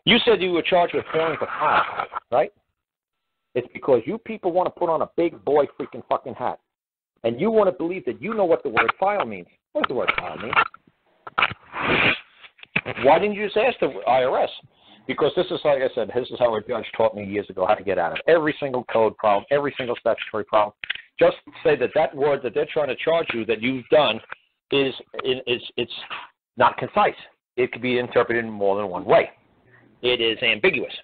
You said you were charged with failing to file, right? It's because you people want to put on a big boy freaking fucking hat. And you want to believe that you know what the word file means. What does the word file mean? Why didn't you just ask the IRS? Because this is, like I said, this is how a judge taught me years ago how to get out of every single code problem, every single statutory problem. Just say that that word that they're trying to charge you that you've done it's not concise. It could be interpreted in more than one way. It is ambiguous.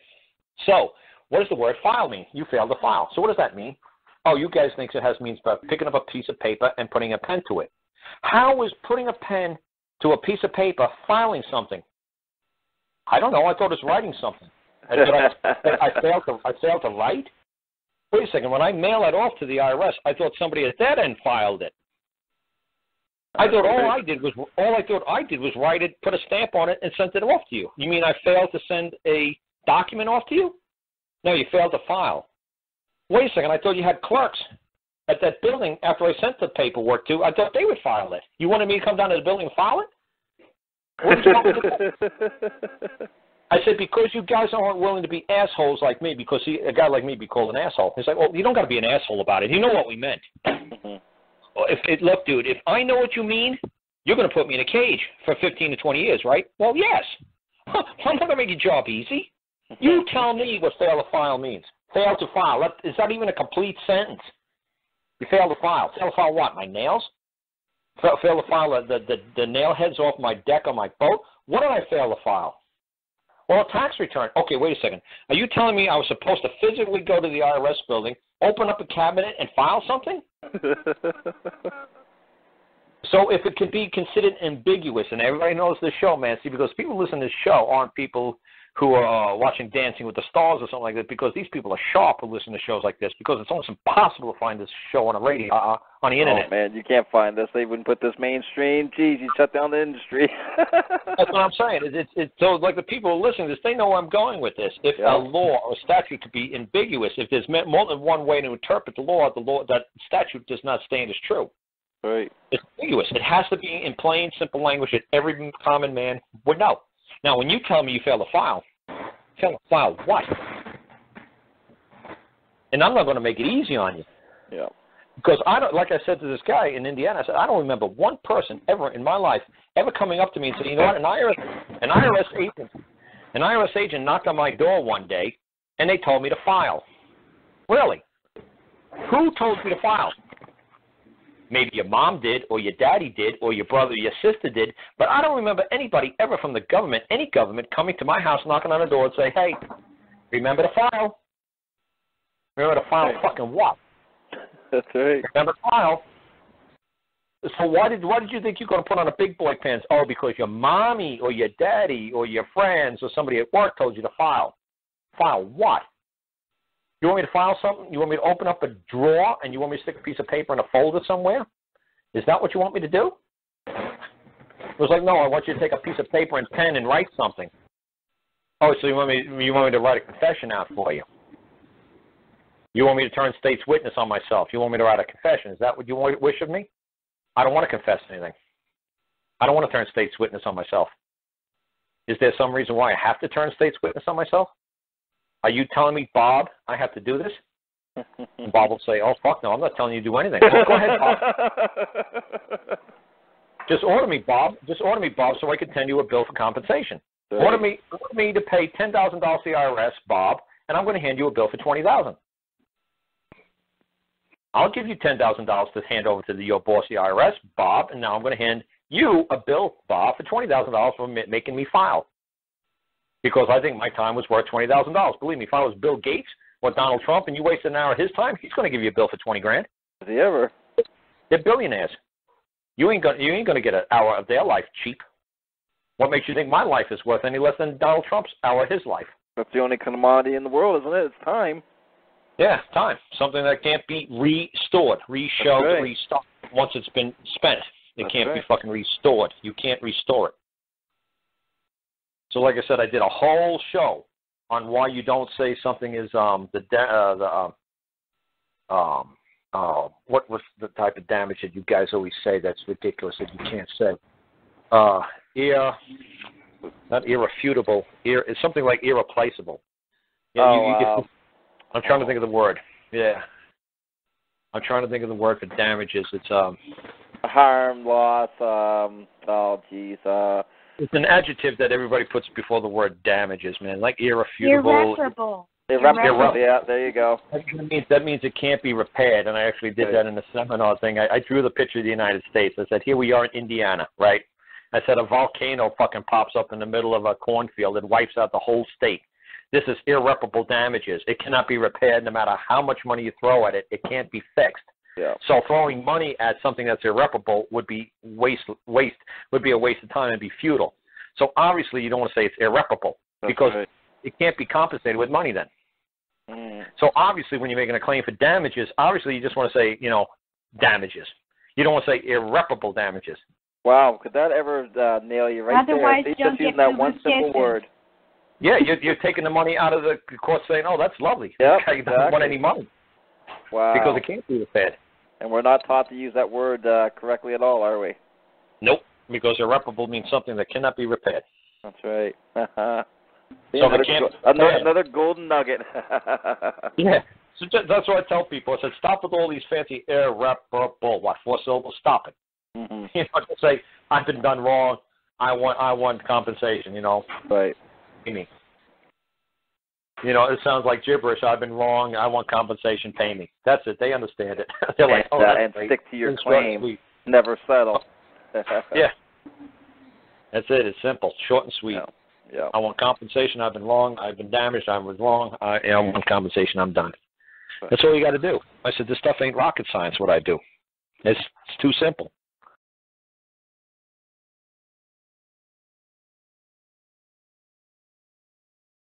So, what does the word file mean? You failed to file. So what does that mean? Oh, you guys think it means picking up a piece of paper and putting a pen to it. How is putting a pen to a piece of paper filing something? I don't know. I thought it was writing something. I failed to write? Wait a second. When I mail it off to the IRS, I thought somebody at that end filed it. I thought all I did was write it, put a stamp on it, and sent it off to you. You mean I failed to send a document off to you? No, you failed to file. Wait a second. I thought you had clerks at that building after I sent the paperwork to. I thought they would file it. You wanted me to come down to the building and file it? What did you want me to do? I said, because you guys aren't willing to be assholes like me, because a guy like me be called an asshole. He's like, well, you don't got to be an asshole about it. You know what we meant. Look, dude, if I know what you mean, you're going to put me in a cage for 15 to 20 years, right? Well, yes. I'm not going to make your job easy. You tell me what fail to file means. Fail to file. Is that even a complete sentence? You fail to file. Fail to file what? My nails? Fail to file the nail heads off my deck on my boat? What did I fail to file? Well, a tax return. Okay, wait a second. Are you telling me I was supposed to physically go to the IRS building, open up a cabinet, and file something? So if it can be considered ambiguous, and everybody knows this show, man, see, because people listen to this show aren't people who are watching Dancing with the Stars or something like that, because these people are sharp who listen to shows like this, because it's almost impossible to find this show on a radio, on the internet. Oh, man, you can't find this. They wouldn't put this mainstream. Geez, you shut down the industry. That's what I'm saying. So, like, the people who are listening to this, they know where I'm going with this. If a law or statute could be ambiguous, if there's more than one way to interpret the law, that statute does not stand as true. Right. It's ambiguous. It has to be in plain, simple language that every common man would know. Now, when you tell me you fail to file what? And I'm not going to make it easy on you. Yeah. Because like I said to this guy in Indiana, I said, I don't remember one person ever in my life ever coming up to me and saying, you know what, an IRS agent knocked on my door one day and they told me to file. Really? Who told you to file? Maybe your mom did, or your daddy did, or your brother or your sister did, but I don't remember anybody ever from the government, any government, coming to my house, knocking on the door and say, hey, remember to file. Remember to file fucking what? That's right. Remember to file. So why did you think you're going to put on a big boy pants? Oh, because your mommy or your daddy or your friends or somebody at work told you to file. File what? You want me to file something? You want me to open up a drawer and you want me to stick a piece of paper in a folder somewhere? Is that what you want me to do? It was like, no, I want you to take a piece of paper and pen and write something. Oh, so you want me to write a confession out for you? You want me to turn state's witness on myself? You want me to write a confession? Is that what you wish of me? I don't want to confess anything. I don't want to turn state's witness on myself. Is there some reason why I have to turn state's witness on myself? Are you telling me, Bob, I have to do this? And Bob will say, oh, fuck no, I'm not telling you to do anything. Oh, go ahead, Bob. Just order me, Bob. So I can send you a bill for compensation. Right. Order me to pay $10,000 to the IRS, Bob, and I'm going to hand you a bill for $20,000. I'll give you $10,000 to hand over to your boss, the IRS, Bob, and now I'm going to hand you a bill, Bob, for $20,000 for making me file. Because I think my time was worth $20,000. Believe me, if I was Bill Gates or Donald Trump and you wasted an hour of his time, he's going to give you a bill for $20,000. Has he ever? They're billionaires. You ain't going to get an hour of their life cheap. What makes you think my life is worth any less than Donald Trump's hour of his life? That's the only commodity in the world, isn't it? It's time. Yeah, time. Something that can't be restored, reshelved, right. Restocked. Once it's been spent, it can't be fucking restored. You can't restore it. So, like I said, I did a whole show on why you don't say something is what was the type of damage that you guys always say that's ridiculous that you can't say? Not irrefutable. It's something like irreplaceable. Yeah, I'm trying to think of the word. Yeah. I'm trying to think of the word for damages. It's harm, loss. It's an adjective that everybody puts before the word damages, man. Like irrefutable. Irreparable. Yeah, there you go. That means it can't be repaired, and I actually did that in a seminar thing. I drew the picture of the United States. I said, here we are in Indiana, right? I said a volcano fucking pops up in the middle of a cornfield and wipes out the whole state. This is irreparable damages. It cannot be repaired no matter how much money you throw at it. It can't be fixed. Yeah. So throwing money at something that's irreparable would be would be a waste of time and be futile. So obviously you don't want to say it's irreparable because it can't be compensated with money then. So obviously when you're making a claim for damages, obviously you just want to say, damages. You don't want to say irreparable damages. Wow, could that ever nail you right Otherwise, there? don't Just get using that one simple word. Yeah, you're taking the money out of the court saying, oh, that's lovely. Yep, You don't want any money. Wow. Because it can't be repaired. And we're not taught to use that word correctly at all, are we? Nope, because irreparable means something that cannot be repaired. That's right. So another golden nugget. Yeah. So that's what I tell people. I said, stop with all these fancy irreparable. What, 4 syllables? Stop it. Mm-hmm. Just say, I've been done wrong. I want compensation, Right. Pay me. It sounds like gibberish. I've been wrong. I want compensation. Pay me. That's it. They understand it. They're like, and stick to your claim. Never settle. Yeah. That's it. It's simple. Short and sweet. Yeah. I want compensation. I've been wrong. I've been damaged. I was wrong. I want compensation. I'm done. That's all you got to do. I said, this stuff ain't rocket science, what I do. It's too simple.